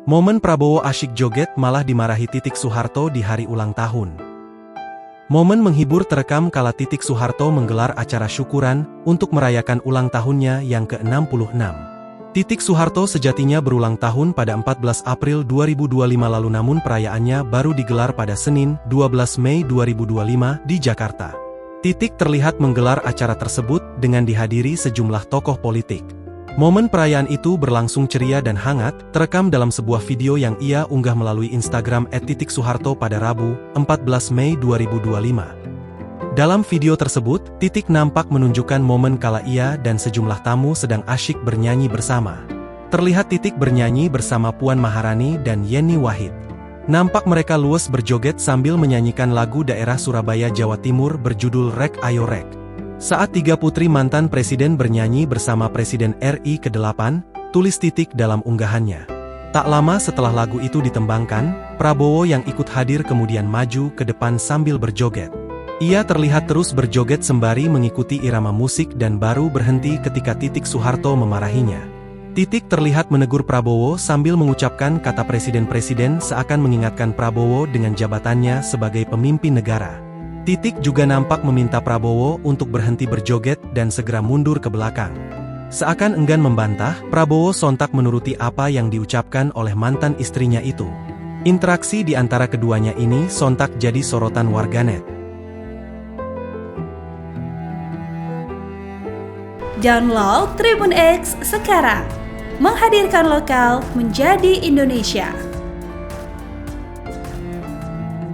Momen Prabowo asyik joget malah dimarahi Titik Soeharto di hari ulang tahun. Momen menghibur terekam kala Titik Soeharto menggelar acara syukuran untuk merayakan ulang tahunnya yang ke-66. Titik Soeharto sejatinya berulang tahun pada 14 April 2025 lalu, namun perayaannya baru digelar pada Senin, 12 Mei 2025 di Jakarta. Titik terlihat menggelar acara tersebut dengan dihadiri sejumlah tokoh politik. Momen perayaan itu berlangsung ceria dan hangat, terekam dalam sebuah video yang ia unggah melalui Instagram @titiksoeharto pada Rabu, 14 Mei 2025. Dalam video tersebut, Titik nampak menunjukkan momen kala ia dan sejumlah tamu sedang asyik bernyanyi bersama. Terlihat Titik bernyanyi bersama Puan Maharani dan Yeni Wahid. Nampak mereka luwes berjoget sambil menyanyikan lagu daerah Surabaya, Jawa Timur berjudul Rek Ayo Rek. Saat tiga putri mantan presiden bernyanyi bersama Presiden RI ke-8, tulis Titik dalam unggahannya. Tak lama setelah lagu itu ditembangkan, Prabowo yang ikut hadir kemudian maju ke depan sambil berjoget. Ia terlihat terus berjoget sembari mengikuti irama musik dan baru berhenti ketika Titik Soeharto memarahinya. Titik terlihat menegur Prabowo sambil mengucapkan kata presiden-presiden seakan mengingatkan Prabowo dengan jabatannya sebagai pemimpin negara. Titik juga nampak meminta Prabowo untuk berhenti berjoget dan segera mundur ke belakang. Seakan enggan membantah, Prabowo sontak menuruti apa yang diucapkan oleh mantan istrinya itu. Interaksi di antara keduanya ini sontak jadi sorotan warganet. Download Tribun X sekarang, menghadirkan lokal menjadi Indonesia.